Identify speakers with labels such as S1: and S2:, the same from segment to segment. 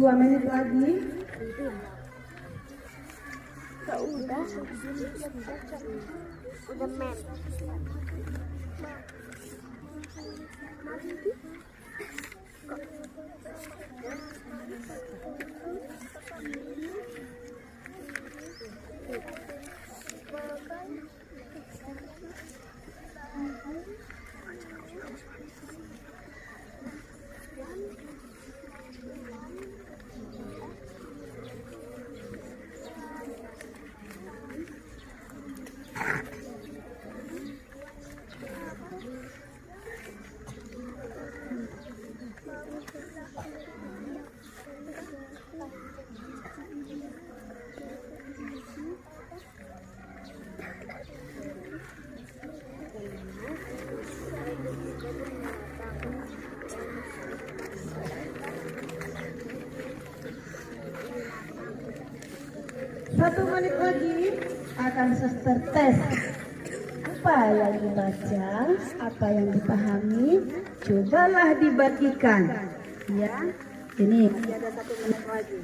S1: 2 menit lagi.
S2: Udah men.
S1: Satu menit lagi akan suster tes apa yang dibaca, apa yang dipahami. Cobalah dibagikan, ya. Ini ada 1 menit lagi.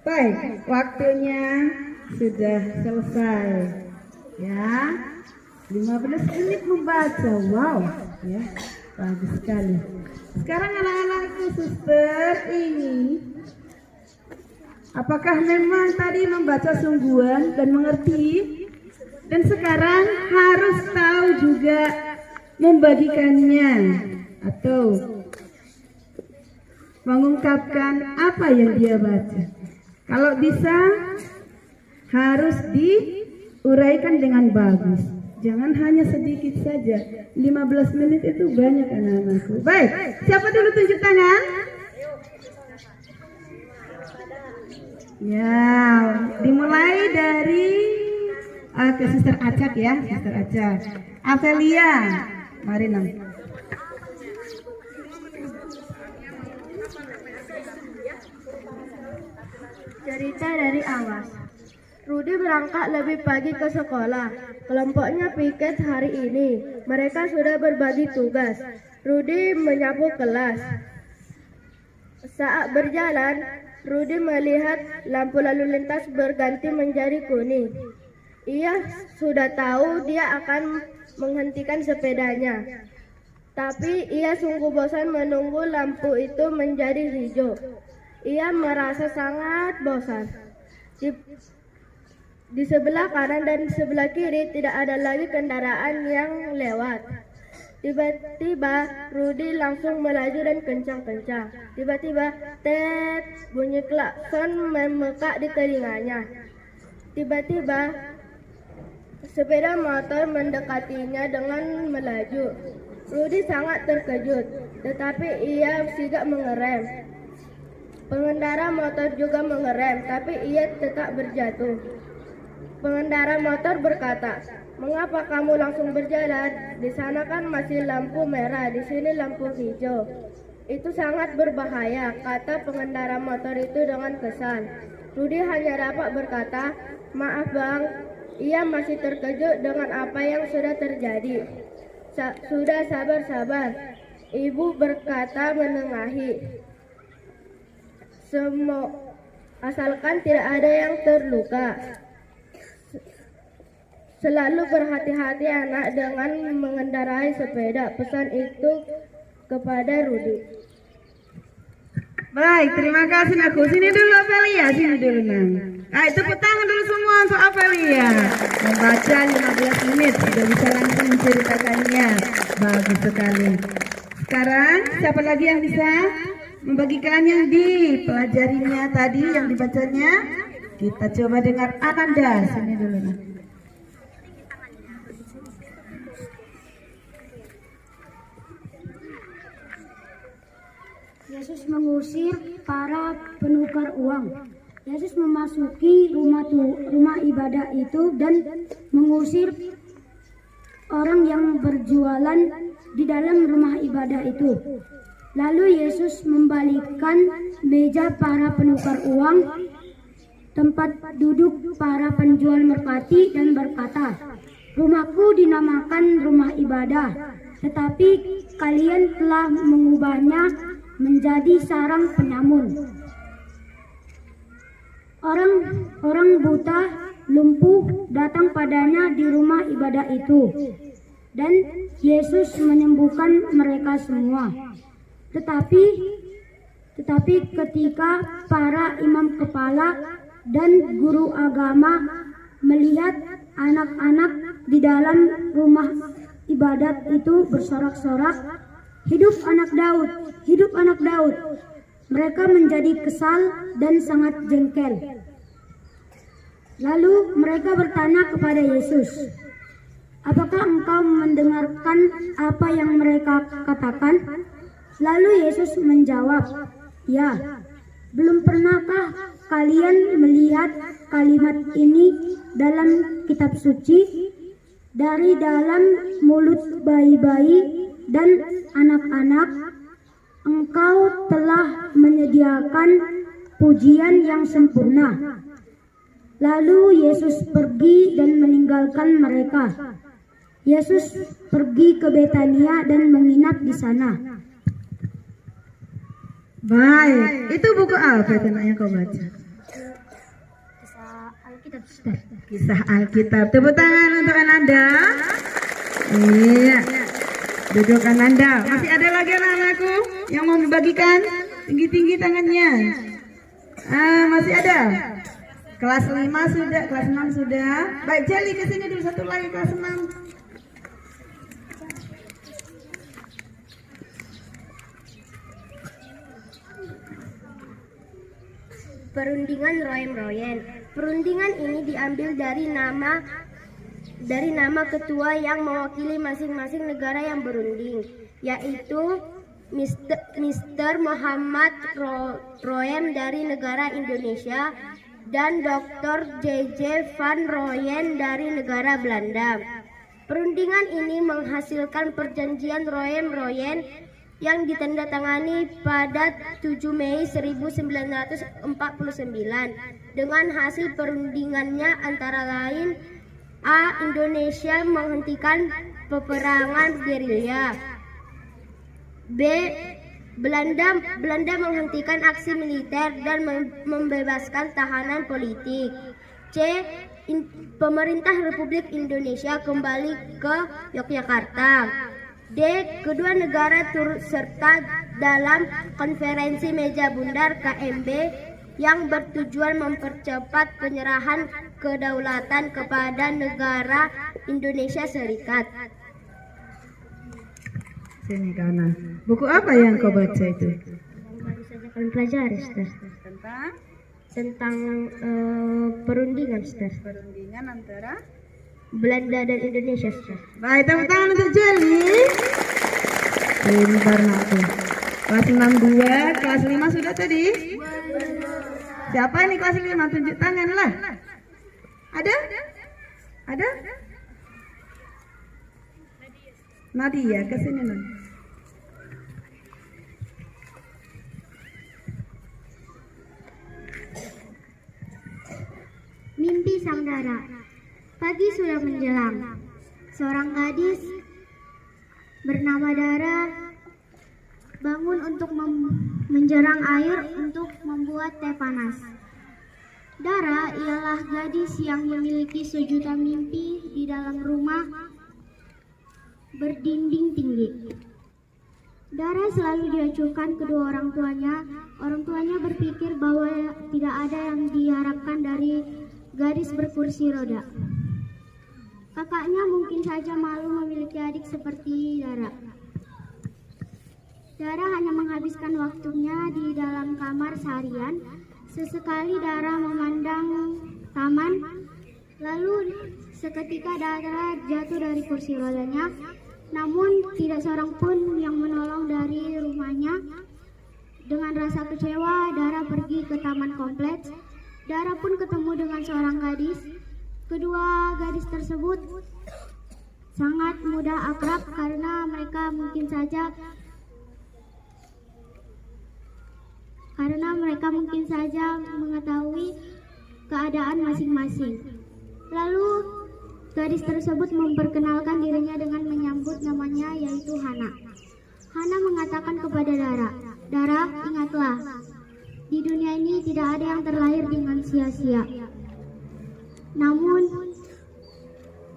S1: Baik, waktunya sudah selesai. Ya, 15 menit membaca. Wow, ya, bagus sekali. Sekarang anak-anakku suster ini, apakah memang tadi membaca sungguhan dan mengerti? Dan sekarang harus tahu juga membagikannya atau mengungkapkan apa yang dia baca. Kalau bisa harus diuraikan dengan bagus. Jangan hanya sedikit saja. 15 menit itu banyak anak-anakku. Baik, siapa dulu tunjuk tangan? Ya, dimulai dari ke Suster Acak ya, Suster Acak. Amelia, mari Nam.
S2: Cerita dari Awas. Rudi berangkat lebih pagi ke sekolah. Kelompoknya piket hari ini. Mereka sudah berbagi tugas. Rudi menyapu kelas. Saat berjalan, Rudi melihat lampu lalu lintas berganti menjadi kuning. Ia sudah tahu dia akan menghentikan sepedanya. Tapi ia sungguh bosan menunggu lampu itu menjadi hijau. Ia merasa sangat bosan. Di sebelah kanan dan sebelah kiri tidak ada lagi kendaraan yang lewat. Tiba-tiba Rudi langsung melaju dan kencang-kencang. Tiba-tiba tet, bunyi klakson memekak di telinganya. Tiba-tiba sepeda motor mendekatinya dengan melaju. Rudi sangat terkejut, tetapi ia sigap mengerem. Pengendara motor juga mengerem, tapi ia tetap berjatuh. Pengendara motor berkata, "Mengapa kamu langsung berjalan? Di sana kan masih lampu merah, di sini lampu hijau." "Itu sangat berbahaya," kata pengendara motor itu dengan kesal. Rudi hanya dapat berkata, "Maaf bang." Ia masih terkejut dengan apa yang sudah terjadi. "Sudah sabar-sabar," ibu berkata menengahi. Asalkan tidak ada yang terluka. Selalu berhati-hati anak dengan mengendarai sepeda. Pesan itu kepada Rudi.
S1: Baik, terima kasih Naku. Sini dulu Apelia, sini dulu Nang. Ayo tepuk tangan dulu semua untuk Apelia. Membaca 15 menit, sudah bisa langsung menceritakannya. Bagus sekali. Sekarang siapa lagi yang bisa membagikan yang dipelajarinya tadi, yang dibacanya? Kita coba dengar Ananda. Sini dulu Nang.
S3: Yesus mengusir para penukar uang. Yesus memasuki rumah ibadah itu dan mengusir orang yang berjualan di dalam rumah ibadah itu. Lalu Yesus membalikkan meja para penukar uang, tempat duduk para penjual merpati, dan berkata, "Rumahku dinamakan rumah ibadah, tetapi kalian telah mengubahnya menjadi sarang penyamun." Orang buta, lumpuh datang padanya di rumah ibadah itu, dan Yesus menyembuhkan mereka semua. Tetapi ketika para imam kepala dan guru agama melihat anak-anak di dalam rumah ibadat itu bersorak-sorak, "Hidup anak Daud, hidup anak Daud," mereka menjadi kesal dan sangat jengkel. Lalu mereka bertanya kepada Yesus, "Apakah engkau mendengarkan apa yang mereka katakan?" Lalu Yesus menjawab, "Ya, belum pernahkah kalian melihat kalimat ini dalam kitab suci? Dari dalam mulut bayi-bayi dan anak-anak, engkau telah menyediakan pujian yang sempurna." Lalu Yesus pergi dan meninggalkan mereka. Yesus pergi ke Betania dan menginap di sana.
S1: Baik, itu buku apa itu yang kau baca?
S3: Kisah Alkitab, Ustaz.
S1: Kisah Alkitab. Tepuk tangan untuk Ananda. Iya. Duduk Ananda. Masih ada lagi anak-anakku yang mau membagikan? Tinggi-tinggi tangannya. Masih ada. Kelas 5 sudah, kelas 6 sudah. Baik, Jali ke sini dulu, satu lagi kelas 6.
S2: Perundingan Royen-Royen. Perundingan ini diambil dari nama ketua yang mewakili masing-masing negara yang berunding, yaitu Mr. Muhammad Royen dari negara Indonesia dan Dr. J.J. van Royen dari negara Belanda. Perundingan ini menghasilkan perjanjian Royen-Royen yang ditandatangani pada 7 Mei 1949. Dengan hasil perundingannya antara lain: A. Indonesia menghentikan peperangan gerilya. B. Belanda menghentikan aksi militer dan membebaskan tahanan politik. C. Pemerintah Republik Indonesia kembali ke Yogyakarta. D. Kedua negara turut serta dalam konferensi meja bundar KMB yang bertujuan mempercepat penyerahan kedaulatan kepada negara Indonesia Serikat.
S1: Sini kanan. Buku apa yang kau baca itu?
S2: Kalian pelajari, Ustaz. Tentang perundingan, Ustaz.
S1: Perundingan antara
S2: Belanda dan Indonesia, Ustaz.
S1: Baik, tepuk tangan untuk Jali. Pintar aku. Kelas 62, kelas 5 sudah tadi? Siapa ini kelas 5? Tunjuk tangan lah. Ada? Ada? Nadia, ke sini Nadia.
S3: Mimpi Sang Dara. Pagi sudah menjelang. Seorang gadis bernama Dara bangun untuk menjerang air untuk membuat teh panas. Dara ialah gadis yang memiliki sejuta mimpi di dalam rumah berdinding tinggi. Dara selalu diacuhkan kedua orang tuanya. Orang tuanya berpikir bahwa tidak ada yang diharapkan dari gadis berkursi roda. Kakaknya mungkin saja malu memiliki adik seperti Dara. Dara hanya menghabiskan waktunya di dalam kamar seharian. Sesekali Dara memandang taman, lalu seketika Dara jatuh dari kursi rodanya. Namun tidak seorang pun yang menolong dari rumahnya. Dengan rasa kecewa, Dara pergi ke taman kompleks. Dara pun ketemu dengan seorang gadis. Kedua gadis tersebut sangat mudah akrab karena mereka mungkin saja mengetahui keadaan masing-masing. Lalu gadis tersebut memperkenalkan dirinya dengan menyebut namanya, yaitu Hana. Hana mengatakan kepada Dara, "Dara, ingatlah, di dunia ini tidak ada yang terlahir dengan sia-sia. Namun,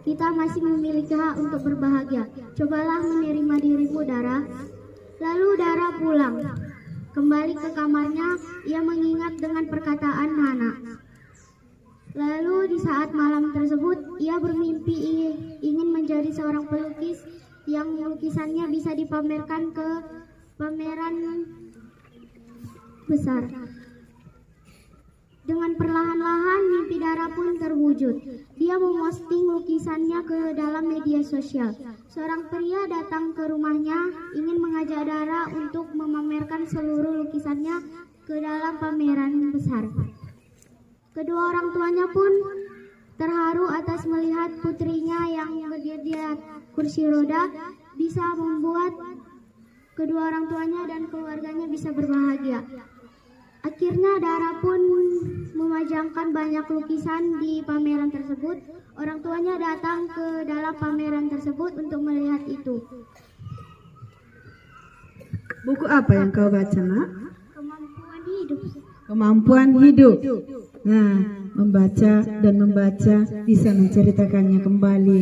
S3: kita masih memiliki hak untuk berbahagia. Cobalah menerima dirimu, Dara." Lalu Dara pulang. Kembali ke kamarnya, ia mengingat dengan perkataan Hana. Lalu di saat malam tersebut, ia bermimpi ingin menjadi seorang pelukis yang lukisannya bisa dipamerkan ke pameran besar. Dengan perlahan-lahan mimpi Dara pun terwujud. Dia memposting lukisannya ke dalam media sosial. Seorang pria datang ke rumahnya ingin mengajak Dara untuk memamerkan seluruh lukisannya ke dalam pameran besar. Kedua orang tuanya pun terharu atas melihat putrinya yang berdiri di kursi roda bisa membuat kedua orang tuanya dan keluarganya bisa berbahagia. Akhirnya Dara pun memajangkan banyak lukisan di pameran tersebut. Orang tuanya datang ke dalam pameran tersebut untuk melihat itu.
S1: Buku apa yang kau baca, Nak?
S3: Kemampuan hidup.
S1: Kemampuan hidup. Nah, membaca dan membaca bisa menceritakannya kembali.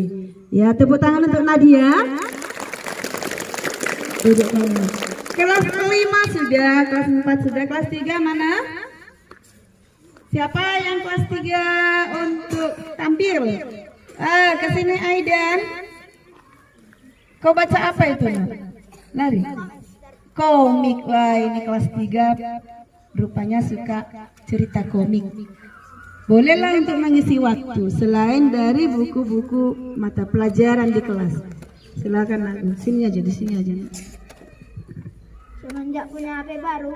S1: Ya, tepuk tangan untuk Nadia. Duduk dulu. Kelas 5 sudah, kelas 4 sudah, kelas 3 mana? Siapa yang kelas 3 untuk tampil? Kesini Aidan. Kau baca apa itu? Lari. Komik. Wah, ini kelas 3 rupanya suka cerita komik. Bolehlah untuk mengisi waktu selain dari buku-buku mata pelajaran di kelas. Silakan Nak. Sini aja, di sini aja.
S3: Semenjak punya HP baru,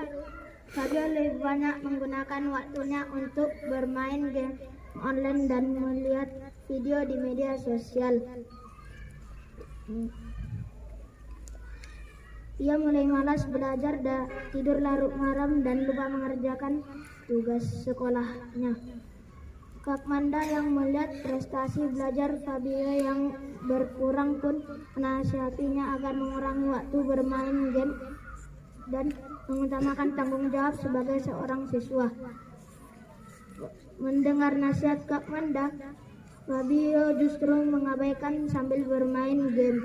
S3: Fabio lebih banyak menggunakan waktunya untuk bermain game online dan melihat video di media sosial. Ia mulai malas belajar, tidur larut malam dan lupa mengerjakan tugas sekolahnya. Kak Manda yang melihat prestasi belajar Fabio yang berkurang pun menasihatinya agar mengurangi waktu bermain game dan mengutamakan tanggung jawab sebagai seorang siswa. Mendengar nasihat Kak Manda, Fabio justru mengabaikan sambil bermain game.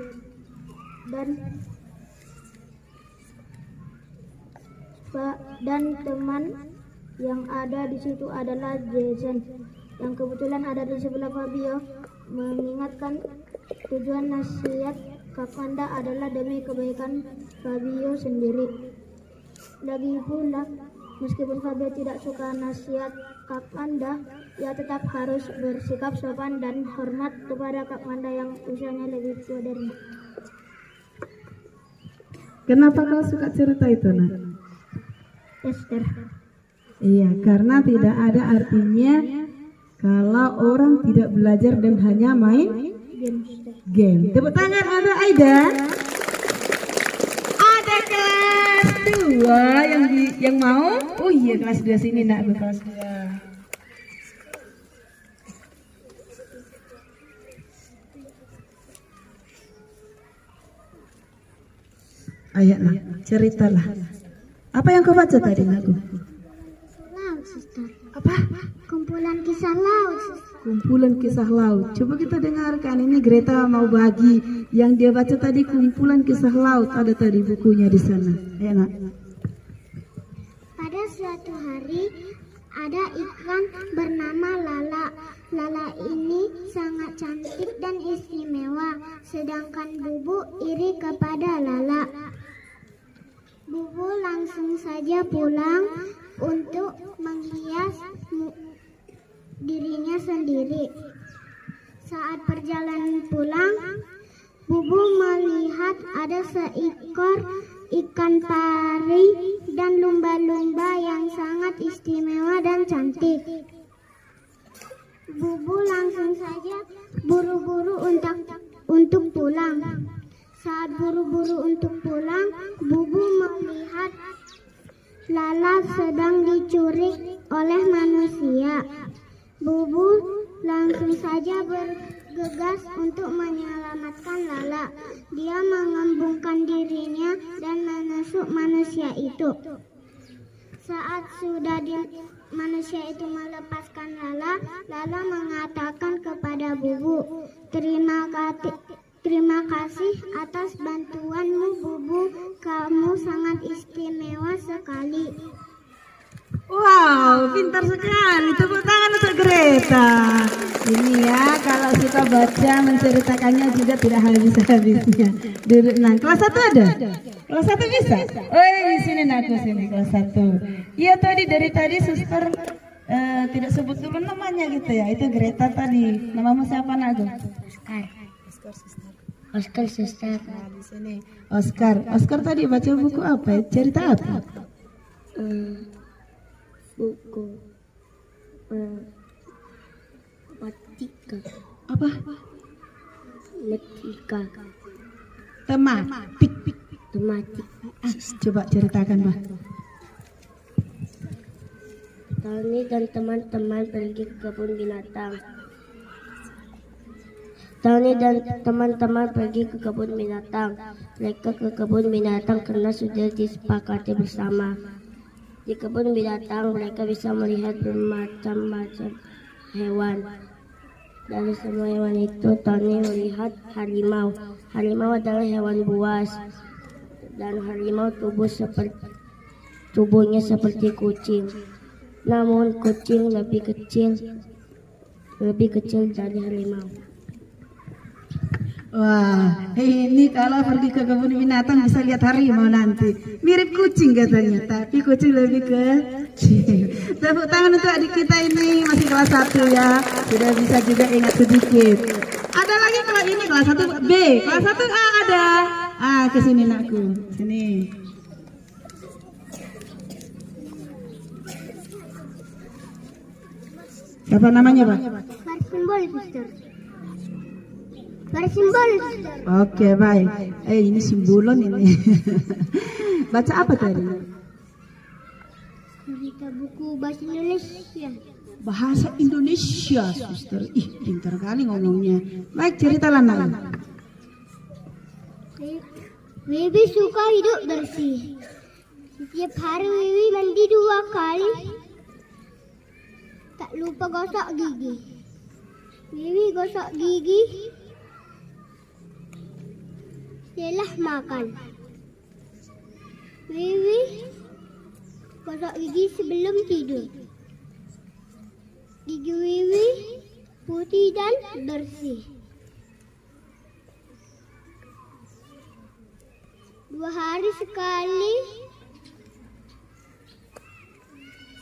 S3: Dan teman yang ada di situ adalah Jason, yang kebetulan ada di sebelah Fabio, mengingatkan tujuan nasihat Kak Manda adalah demi kebaikan Fabio sendiri. Lagi pula, meskipun Fabio tidak suka nasihat Kak Manda, ia tetap harus bersikap sopan dan hormat kepada Kak Manda yang usianya lebih tua darinya.
S1: Kenapa kau suka cerita itu, Nak?
S3: Esther.
S1: Iya, karena tidak ada artinya kalau orang tidak belajar dan hanya main game. Tepuk tangan untuk Aida. Ada kelas 2 yang mau? Oh iya, kelas 2 sini Nak, kelas 2. Ayo Nak, ceritalah. Apa yang kau baca tadi, Nak?
S3: Laut, Sister.
S1: Apa?
S3: Kumpulan kisah kisah laut.
S1: Kumpulan kisah laut. Coba kita dengarkan, ini Greta mau bagi yang dia baca tadi, kumpulan kisah laut. Ada tadi bukunya di sana. Enak.
S3: Pada suatu hari ada ikan bernama Lala. Lala ini sangat cantik dan istimewa, sedangkan Bubu iri kepada Lala. Bubu langsung saja pulang untuk menghias dirinya sendiri. Saat perjalanan pulang, Bubu melihat ada seekor ikan pari dan lumba-lumba yang sangat istimewa dan cantik. Bubu langsung saja buru-buru untuk pulang. Saat buru-buru untuk pulang, Bubu melihat Lala sedang dicuri oleh manusia. Bubu langsung saja bergegas untuk menyelamatkan Lala. Dia mengembungkan dirinya dan menusuk manusia itu. Saat sudah manusia itu melepaskan Lala, Lala mengatakan kepada Bubu, Terima kasih atas bantuanmu, Bubu. Kamu sangat istimewa sekali.
S1: Wow, pintar sekali. Tepuk tangan untuk Greta. Ini ya, kalau kita baca menceritakannya juga tidak habis-habisnya. Dulu, nah, kelas 1 ada? Kelas 1 bisa? Oh, di sini aku sini kelas 1. Iya tadi dari tadi suster tidak sebut dulu namanya gitu ya. Itu Greta tadi. Namamu siapa, Nago?
S3: Oscar, suster.
S1: Nah, di sini Oscar. Oscar tadi baca buku apa? Cerita apa?
S3: Buku matematika.
S1: Apa?
S3: Matematika.
S1: Tematik.
S3: Tematik.
S1: Coba ceritakan, Bah.
S3: Tony dan teman-teman pergi ke kebun binatang. Tony dan teman-teman pergi ke kebun binatang. Mereka ke kebun binatang karena sudah disepakati bersama. Di kebun binatang mereka bisa melihat bermacam-macam hewan. Dari semua hewan itu Tony melihat harimau. Harimau adalah hewan buas. Dan harimau tubuhnya seperti kucing. Namun kucing lebih kecil dari harimau.
S1: Wah, ini kalau pergi ke kebun binatang bisa lihat harimau nanti. Mirip kucing katanya, tapi kucing lebih kecil. Tepuk tangan untuk adik kita ini, masih kelas 1 ya. Sudah bisa juga ingat sedikit. Ada lagi kalau ini kelas 1 B, kelas 1 A ada. Ke sini nakku, sini. Siapa namanya, Pak?
S3: Baris simbol, suster. Baris simbol, suster.
S1: Oke, baik. Ini simbolon ini. Baca apa tadi?
S3: Cerita buku bahasa Indonesia.
S1: Bahasa Indonesia, suster. Ih, pintar kali ngomongnya. Baik, ceritalah, Nak.
S3: Wiwi suka hidup bersih. Setiap hari Wiwi mandi 2 kali. Tak lupa gosok gigi. Wiwi gosok gigi setelah makan. Wiwi gosok gigi sebelum tidur. Gigi Wiwi putih dan bersih. 2 hari sekali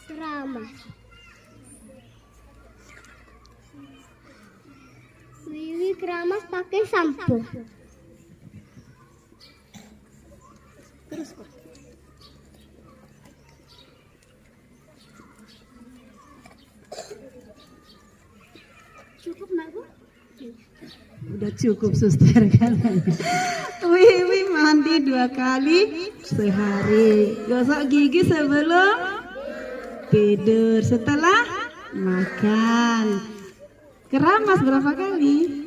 S3: keramas. Wiwi keramas pakai sampo. Terus kok. Cukup nak Bu?
S1: Udah cukup, suster kan. Wiwi mandi 2 kali sehari. Gosok gigi sebelum tidur, setelah makan. Keramas berapa kali?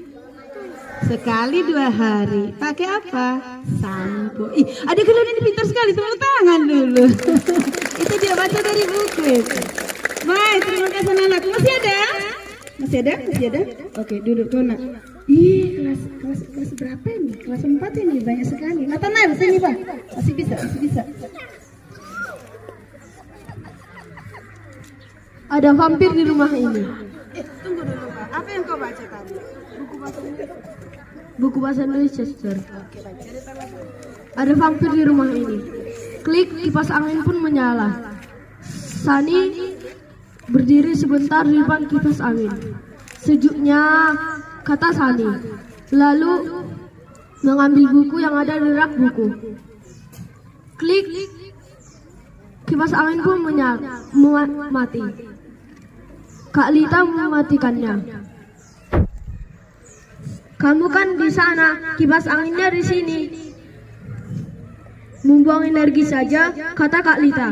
S1: Sekali 2 hari. Pakai apa? Sampo. Ih, adik kalian ini pintar sekali. Tepuk tangan dulu. Itu dia baca dari buku itu. Baik, terima kasih anakku. Masih ada? Masih ada? Masih ada? Oke, duduk tuh nak. Ih, kelas berapa ini? Kelas 4 ini banyak sekali. Nathanael sini Pak. Masih bisa, masih bisa.
S2: Ada vampir di rumah ini.
S1: Tunggu dulu Pak. Apa yang kau baca tadi?
S2: Buku bahasa Inggris Chester.
S1: Oke, baik. Cerita lagi.
S2: Ada vampir di rumah ini. Klik, kipas angin pun menyala. Sani berdiri sebentar di depan kipas angin. Sejuknya, kata Sani. Lalu mengambil buku yang ada di rak buku. Klik, kipas angin pun mati. Kak Lita mematikannya. Kamu kan di sana, kipas anginnya di sini. Membuang energi saja, kata Kak Lita.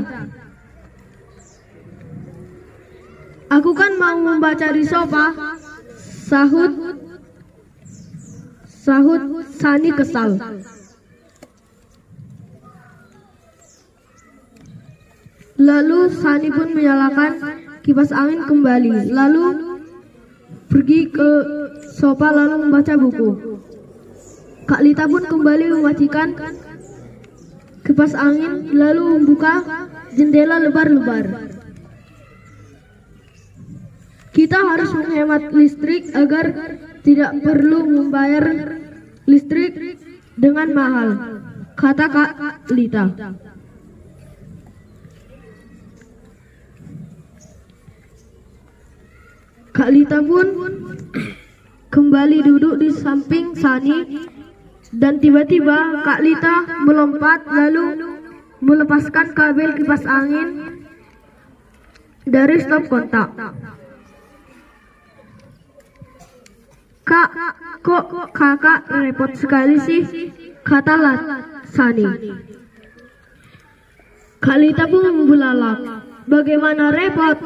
S2: Aku kan mau membaca di sofa, sahut Sani kesal. Lalu Sani pun menyalakan kipas angin kembali, lalu pergi ke sofa lalu membaca buku. Kak Lita pun kembali mematikan kipas angin lalu membuka jendela lebar-lebar. Kita harus menghemat listrik agar tidak perlu membayar listrik dengan mahal, kata Kak Lita. Kak Lita pun kembali duduk di samping Sani dan tiba-tiba Kak Lita melompat lalu melepaskan kabel kipas angin dari stop kontak. Kak, kok kakak repot sekali sih, kata Sani. Kak Lita pun membelalak. Bagaimana repot?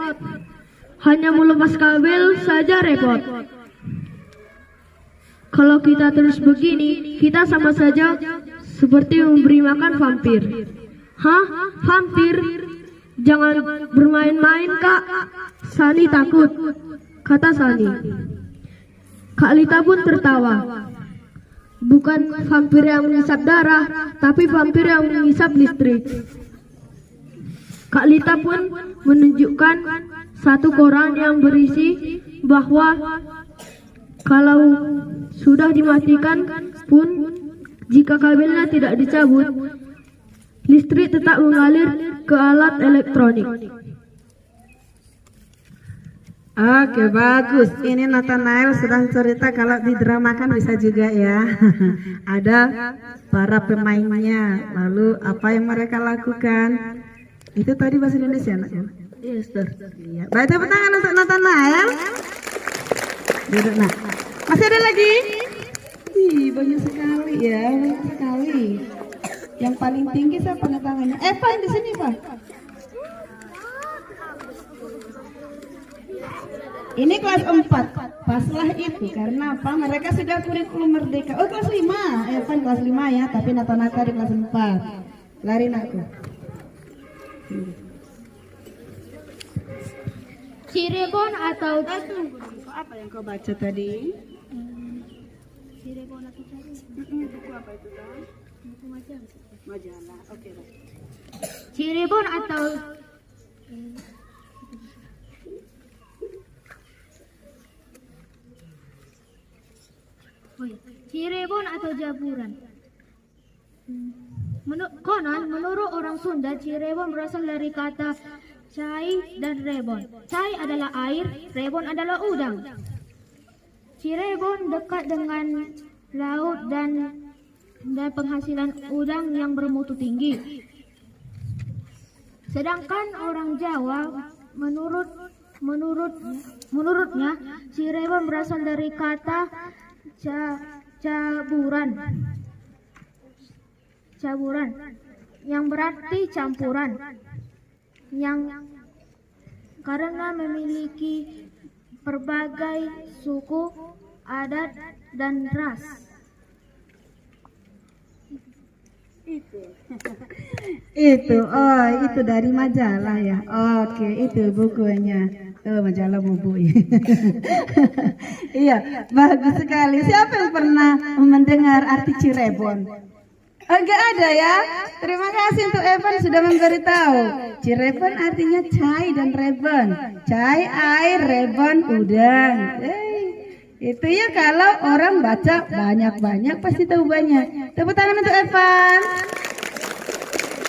S2: Hanya melepas kabel saja repot. Kalau kita terus begini, kita sama saja seperti memberi makan vampir. Hah? Vampir? Jangan bermain-main Kak. Sani takut, kata Sani. Kak Lita pun tertawa. Bukan vampir yang mengisap darah, tapi vampir yang mengisap listrik. Kak Lita pun menunjukkan satu koran yang berisi bahwa kalau sudah dimatikan pun jika kabelnya tidak dicabut, listrik tetap mengalir ke alat elektronik.
S1: Oke, bagus. Ini Nathanael sedang cerita kalau didramakan bisa juga ya. Ada para pemainnya, lalu apa yang mereka lakukan. Itu tadi bahasa Indonesia, nak?
S2: Yes, sir.
S1: Iya. Baik, tepuk tangan untuk Nathanael. Duduk, nak. Masih ada lagi? Ih, banyak sekali ya, banyak sekali. Yang paling tinggi siapa tangannya? Pak, di sini, Pak. Ini kelas 4, paslah itu karena apa? Mereka sudah kurikulum merdeka. Oh, kelas 5, Evan kelas 5 ya, tapi Nathanael di kelas 4. Lari aku.
S3: Cirebon atau
S1: Apa yang kau baca tadi?
S3: Cirebon atau
S1: Buku apa itu, Kak?
S3: buku
S1: Majalah. Oke, baik.
S3: Cirebon atau Cirebon atau Jaburan. Konon, menurut orang Sunda, Cirebon berasal dari kata cai dan rebon. Cai adalah air, rebon adalah udang. Cirebon dekat dengan laut dan penghasilan udang yang bermutu tinggi. Sedangkan orang Jawa, menurutnya, Cirebon berasal dari kata caburan yang berarti campuran, yang karena memiliki berbagai suku, adat, dan ras.
S1: Itu, oh itu dari majalah ya. Oke, itu bukunya. Oh, majalah Bubui. Iya, bagus sekali. Siapa yang pernah mendengar arti Cirebon? Oh, enggak ada ya. Terima kasih untuk Evan sudah memberitahu. Cirebon artinya cai dan rebon. Cai air, rebon udang. Itu ya kalau orang baca banyak-banyak pasti tahu banyak. Tepuk tangan untuk Evan.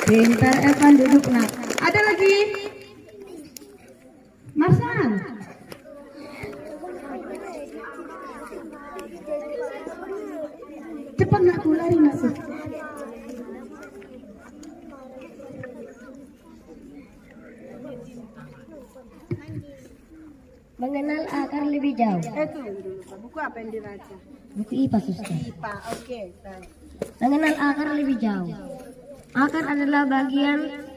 S1: Pintar Evan, duduk nak. Ada lagi? Marsan. Cepat nak, lari masuk.
S3: Mengenal akar lebih jauh.
S1: Itu buku apa yang dibaca?
S3: Buku IPA, Suster.
S1: IPA, oke. Baik.
S3: Mengenal akar lebih jauh. Akar adalah bagian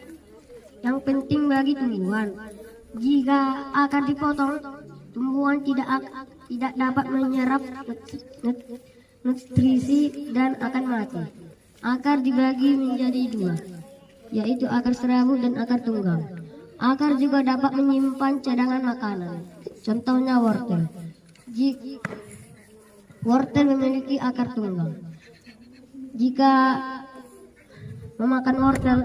S3: yang penting bagi tumbuhan. Jika akar dipotong, tumbuhan tidak dapat menyerap nutrisi dan akan mati. Akar dibagi menjadi dua, yaitu akar serabut dan akar tunggal. Akar juga dapat menyimpan cadangan makanan. Contohnya wortel. Wortel memiliki akar tunggal. Jika memakan wortel